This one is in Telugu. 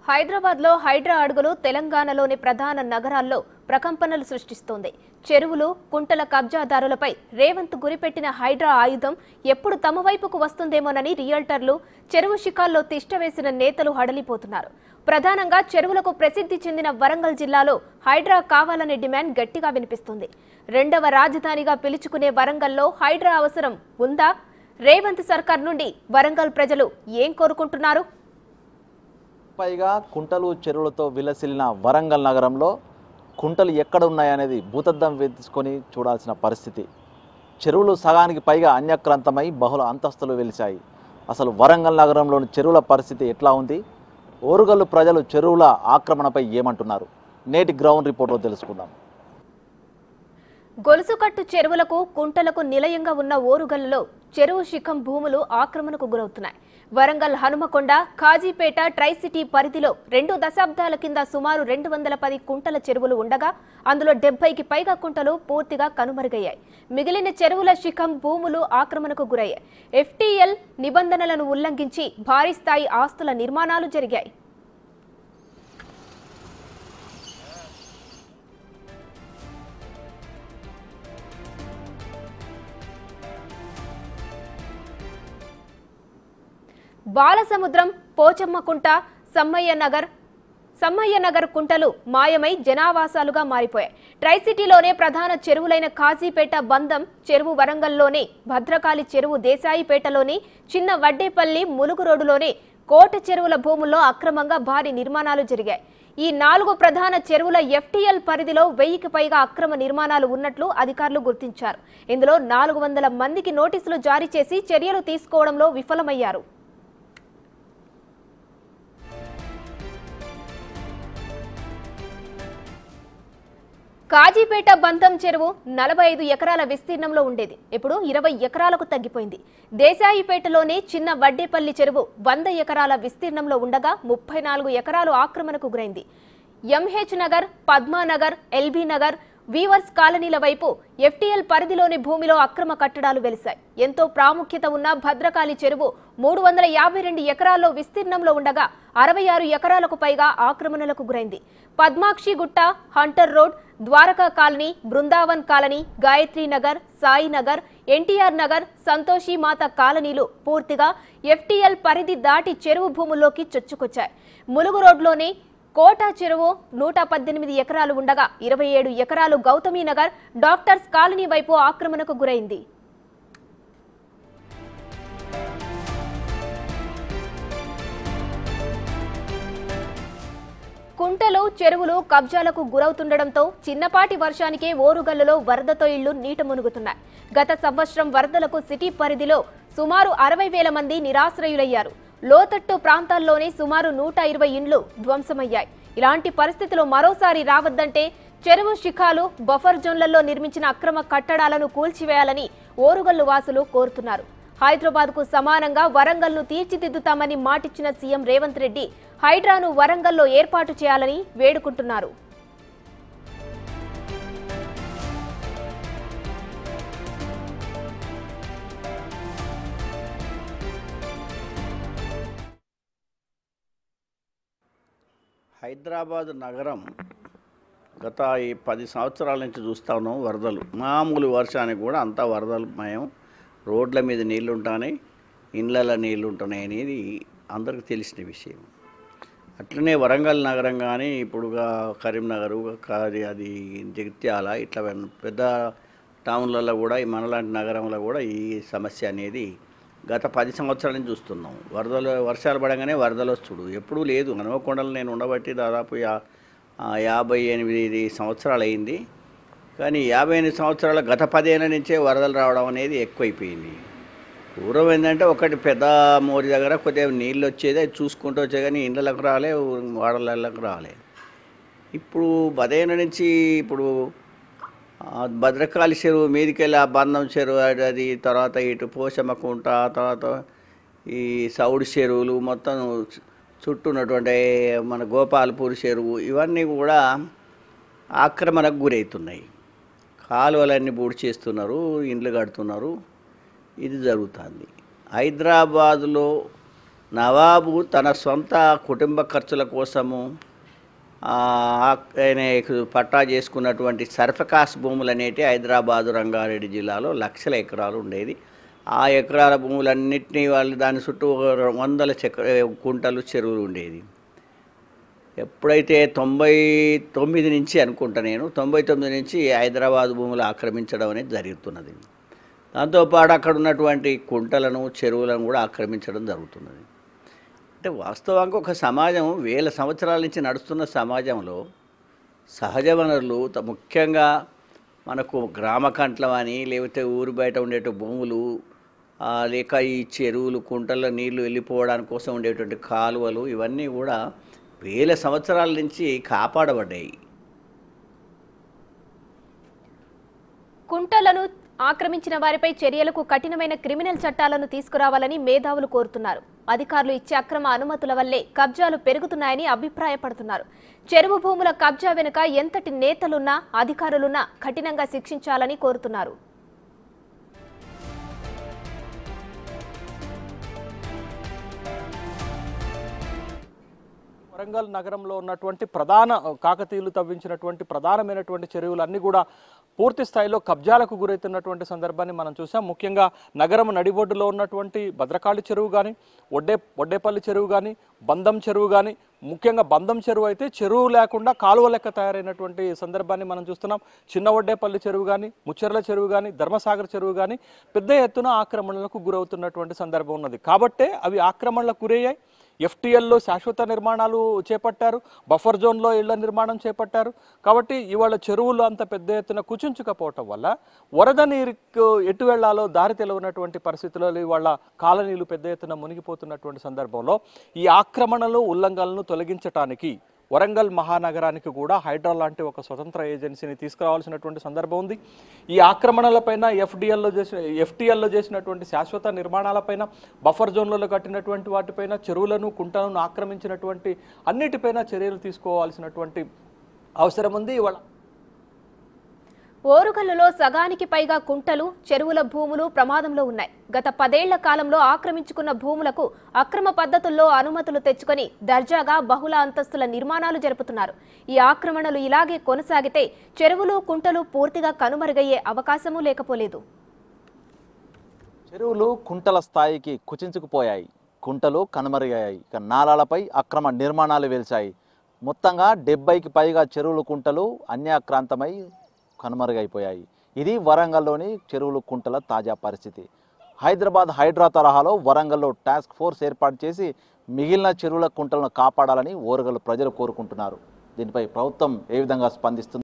హైదరాబాద్లో హైడ్రా అడుగులు తెలంగాణలోని ప్రధాన నగరాల్లో ప్రకంపనలు సృష్టిస్తోంది. చెరువులు, కుంటల కబ్జాదారులపై రేవంత్ గురిపెట్టిన హైడ్రా ఆయుధం ఎప్పుడు తమ వైపుకు వస్తుందేమోనని రియల్టర్లు, చెరువు శిఖాల్లో తిష్టవేసిన నేతలు హడలిపోతున్నారు. ప్రధానంగా చెరువులకు ప్రసిద్ధి చెందిన వరంగల్ జిల్లాలో హైడ్రా కావాలనే డిమాండ్ గట్టిగా వినిపిస్తుంది. రెండవ రాజధానిగా పిలుచుకునే వరంగల్లో హైడ్రా అవసరం ఉందా? రేవంత్ సర్కార్ నుండి వరంగల్ ప్రజలు ఏం కోరుకుంటున్నారు? పైగా కుంటలు చెరువులతో విలసిల్లిన వరంగల్ నగరంలో కుంటలు ఎక్కడ ఉన్నాయనేది భూతద్దం వేసుకొని చూడాల్సిన పరిస్థితి. చెరువులు సగానికి పైగా అన్యక్రాంతమై బహుళ అంతస్తులు వెలిశాయి. అసలు వరంగల్ నగరంలోని చెరువుల పరిస్థితి ఎట్లా ఉంది? ఓరుగల్లు ప్రజలు చెరువుల ఆక్రమణపై ఏమంటున్నారు? నేటి గ్రౌండ్ రిపోర్ట్లో తెలుసుకుందాం. గొలుసుకట్టు చెరువులకు, కుంటలకు నిలయంగా ఉన్న ఓరుగల్లులో చెరువు శిఖం భూములు ఆక్రమణకు గురవుతున్నాయి. వరంగల్, హనుమకొండ, కాజీపేట, ట్రైసిటీ పరిధిలో 2 దశాబ్దాల కింద సుమారు 210 కుంటల చెరువులు ఉండగా అందులో 70కి పైగా కుంటలు పూర్తిగా కనుమరుగయ్యాయి. మిగిలిన చెరువుల శిఖం భూములు ఆక్రమణకు గురయ్యాయి. FTL నిబంధనలను ఉల్లంఘించి భారీ స్థాయి ఆస్తుల నిర్మాణాలు జరిగాయి. బాలసముద్రం, పోచమ్మకుంట, సమ్మయ్య నగర్ కుంటలు మాయమై జనావాసాలుగా మారిపోయాయి. ట్రైసిటీలోనే ప్రధాన చెరువులైన కాజీపేట, బందం చెరువు, వరంగల్లోని భద్రకాళి చెరువు, దేశాయిపేటలోని చిన్న వడ్డేపల్లి, ములుగు రోడ్డులోని కోట చెరువుల భూముల్లో అక్రమంగా భారీ నిర్మాణాలు జరిగాయి. ఈ 4 ప్రధాన చెరువుల FTL పరిధిలో 1000కి పైగా అక్రమ నిర్మాణాలు ఉన్నట్లు అధికారులు గుర్తించారు. ఇందులో 400 మందికి నోటీసులు జారీ చేసి చర్యలు తీసుకోవడంలో విఫలమయ్యారు. కాజీపేట బంధం చెరువు 45 ఎకరాల విస్తీర్ణంలో ఉండేది. ఇప్పుడు 20 ఎకరాలకు తగ్గిపోయింది. దేశాయిపేటలోని చిన్న వడ్డేపల్లి చెరువు 100 ఎకరాల విస్తీర్ణంలో ఉండగా 34 ఎకరాలు ఆక్రమణకు గురైంది. MH Nagar, Padmanagar, LB Nagar, weavers కాలనీల వైపు FTL పరిధిలోని భూమిలో అక్రమ కట్టడాలు వెలిశాయి. ఎంతో ప్రాముఖ్యత ఉన్న భద్రకాళి చెరువు 352 ఎకరాల్లో విస్తీర్ణంలో ఉండగా 66 ఎకరాలకు పైగా ఆక్రమణలకు గురైంది. Padmakshi Gutta, Hunter road, Dwaraka colony, Brindavan colony, Gayatri Nagar, Sai Nagar, NTR Nagar, Santoshi Mata కాలనీలు పూర్తిగా FTL పరిధి దాటి చెరువు భూముల్లోకి చొచ్చుకొచ్చాయి. ములుగు రోడ్లోని కోట చెరువు 118 ఎకరాలు ఉండగా 27 ఎకరాలు గౌతమి నగర్, డాక్టర్స్ కాలనీ వైపు ఆక్రమణకు గురైంది. కుంటలు, చెరువులు కబ్జాలకు గురవుతుండటంతో చిన్నపాటి వర్షానికే ఓరుగల్లులో వరదతో ఇళ్లు నీట మునుగుతున్నాయి. గత సంవత్సరం వరదలకు సిటీ పరిధిలో సుమారు 60,000 మంది నిరాశ్రయులయ్యారు. లోతట్టు ప్రాంతాల్లోనే సుమారు 120 ఇండ్లు ధ్వంసమయ్యాయి. ఇలాంటి పరిస్థితులు మరోసారి రావద్దంటే చెరువు శిఖాలు, బఫర్ జోన్లలో నిర్మించిన అక్రమ కట్టడాలను కూల్చివేయాలని ఓరుగల్లు వాసులు కోరుతున్నారు. హైదరాబాద్కు సమానంగా వరంగల్ను తీర్చిదిద్దుతామని మాటిచ్చిన సీఎం రేవంత్ రెడ్డి హైడ్రాను వరంగల్లో ఏర్పాటు చేయాలని వేడుకుంటున్నారు. హైదరాబాద్ నగరం గత ఈ 10 సంవత్సరాల నుంచి చూస్తూ ఉన్నాం. వరదలు, మామూలు వర్షానికి కూడా అంతా వరదలు మయం. రోడ్ల మీద నీళ్లు ఉంటాయి, ఇండ్లలో నీళ్లు ఉంటున్నాయి అనేది అందరికీ తెలిసిన విషయం. అట్లనే వరంగల్ నగరం కానీ ఇప్పుడుగా కరీంనగర్, అది జగిత్యాల, ఇట్లా పెద్ద టౌన్లలో కూడా ఈ మనలాంటి నగరంలో కూడా ఈ సమస్య అనేది గత 10 సంవత్సరాల నుంచి చూస్తున్నాం. వర్షాలు పడగానే వరదలు వస్తుడు ఎప్పుడూ లేదు. హనుమకొండలో నేను ఉండబట్టి దాదాపు 58 సంవత్సరాలు అయింది. కానీ 58 సంవత్సరాల గత 10 ఏళ్ళ నుంచే వరదలు రావడం అనేది ఎక్కువైపోయింది. పూర్వం ఏంటంటే ఒకటి పెద్ద మోరి దగ్గర కొద్దిగా నీళ్ళు వచ్చేది, అది చూసుకుంటూ వచ్చే, కానీ ఇండ్లకు రాలే, వాడలకు రాలే. ఇప్పుడు 10 ఏళ్ళ నుంచి ఇప్పుడు భద్రకాళి చెరువు మీదికి వెళ్ళి ఆ బంధం చెరువు, అది తర్వాత ఇటు పోచమ్మకుంట, తర్వాత ఈ సౌడు చెరువులు మొత్తం చుట్టూ ఉన్నటువంటి మన గోపాలపూర్ చెరువు, ఇవన్నీ కూడా ఆక్రమణకు గురవుతున్నాయి. కాలువలన్నీ బూడి చేస్తున్నారు, ఇండ్లు కడుతున్నారు. ఇది జరుగుతుంది. హైదరాబాదులో నవాబు తన సొంత కుటుంబ ఖర్చుల కోసము ఆయన పట్టా చేసుకున్నటువంటి సర్ఫకాస్ భూములు అనేవి హైదరాబాదు రంగారెడ్డి జిల్లాలో లక్షల ఎకరాలు ఉండేది. ఆ ఎకరాల భూములన్నింటినీ వాళ్ళు దాని చుట్టూ వందల కుంటలు చెరువులు ఉండేది. ఎప్పుడైతే 99 నుంచి అనుకుంటా నేను 99 నుంచి హైదరాబాద్ భూములు ఆక్రమించడం అనేది జరుగుతున్నది. దాంతోపాటు అక్కడ ఉన్నటువంటి కుంటలను చెరువులను కూడా ఆక్రమించడం జరుగుతున్నది. అంటే వాస్తవంగా ఒక సమాజం వేల సంవత్సరాల నుంచి నడుస్తున్న సమాజంలో సహజ వనరులు ముఖ్యంగా మనకు గ్రామకంట్లం అని లేకపోతే ఊరు బయట ఉండేట భూములు లేక ఈ చెరువులు కుంటల్లో నీళ్లు వెళ్ళిపోవడానికి కోసం ఉండేటువంటి కాలువలు ఇవన్నీ కూడా వేల సంవత్సరాల నుంచి కాపాడబడ్డాయి. కుంటలను ఆక్రమించిన వారిపై చర్యలకు కఠినమైన క్రిమినల్ చట్టాలను తీసుకురావాలని మేధావులు కోరుతున్నారు. అధికారులు ఇచ్చే అక్రమ అనుమతుల వల్లే కబ్జాలు పెరుగుతున్నాయని అభిప్రాయపడుతున్నారు. చెరువు భూముల కబ్జా వెనుక ఎంతటి నేతలున్నా అధికారులున్నా కఠినంగా శిక్షించాలని కోరుతున్నారు. వరంగల్ నగరంలో ఉన్నటువంటి ప్రధాన కాకతీయులు తవ్వించినటువంటి ప్రధానమైనటువంటి చెరువులన్నీ కూడా పూర్తి స్థాయిలో కబ్జాలకు గురవుతున్నటువంటి సందర్భాన్ని మనం చూసాం. ముఖ్యంగా నగరం నడిబొడ్డులో ఉన్నటువంటి భద్రకాళి చెరువు కానీ వడ్డేపల్లి చెరువు కానీ బంధం చెరువు కానీ ముఖ్యంగా బంధం చెరువు అయితే చెరువు లేకుండా కాలువ లెక్క తయారైనటువంటి సందర్భాన్ని మనం చూస్తున్నాం. చిన్న వడ్డేపల్లి చెరువు కానీ ముచ్చెర్ల చెరువు కానీ ధర్మసాగర్ చెరువు కానీ పెద్ద ఎత్తున ఆక్రమణలకు గురవుతున్నటువంటి సందర్భం ఉన్నది. కాబట్టే అవి ఆక్రమణలకు గురయ్యాయి. ఎఫ్టీఎల్లో శాశ్వత నిర్మాణాలు చేపట్టారు, బఫర్ జోన్లో ఇళ్ల నిర్మాణం చేపట్టారు. కాబట్టి ఇవాళ చెరువులు అంత పెద్ద ఎత్తున కుచించుకపోవటం వల్ల వరద నీరుకు ఎటు వెళ్లాలో దారి తెలవనటువంటి పరిస్థితులలో ఇవాళ కాలనీలు పెద్ద ఎత్తున మునిగిపోతున్నటువంటి సందర్భంలో ఈ ఆక్రమణలు ఉల్లంఘనలను తొలగించడానికి వరంగల్ మహానగరానికి కూడా హైడ్రా లాంటి ఒక స్వతంత్ర ఏజెన్సీని తీసుకురావాల్సినటువంటి సందర్భం ఉంది. ఈ ఆక్రమణలపైన ఎఫ్టీఎల్లో చేసినటువంటి శాశ్వత నిర్మాణాలపైన బఫర్ జోన్లలో కట్టినటువంటి వాటిపైన చెరువులను కుంటలను ఆక్రమించినటువంటి అన్నిటిపైన చర్యలు తీసుకోవాల్సినటువంటి అవసరం ఉంది. ఇవాళ ఓరుగల్లులో సగానికి పైగా కుంటలు చెరువుల భూములు ప్రమాదంలో ఉన్నాయి. గత 10 ఏళ్ల కాలంలో ఆక్రమించుకున్న భూములకు అక్రమ పద్ధతుల్లో అనుమతులు తెచ్చుకొని దర్జాగా బహుళ అంతస్తుల నిర్మాణాలు జరుపుతున్నారు. ఈ ఆక్రమణలు ఇలాగే కొనసాగితే చెరువులు కుంటలు పూర్తిగా కనుమరుగయ్యే అవకాశమూ లేకపోలేదు. చెరువులు కుంటల స్థాయికి కుచించుకుపోయాయి, కుంటలు కనుమరుగయ్యాయి. ఇక నాలాలపై అక్రమ నిర్మాణాలు వెలిచాయి. మొత్తంగా 70కి పైగా చెరువులు కుంటలు అన్యాక్రాంతమై కనుమరుగైపోయాయి. ఇది వరంగల్లోని చెరువులు కుంటల తాజా పరిస్థితి. హైదరాబాద్ హైడ్రా తరహాలో వరంగల్లో టాస్క్ ఫోర్స్ ఏర్పాటు చేసి మిగిలిన చెరువుల కుంటలను కాపాడాలని ఓరుగల్లు ప్రజలు కోరుకుంటున్నారు. దీనిపై ప్రభుత్వం ఏ విధంగా స్పందిస్తుంది?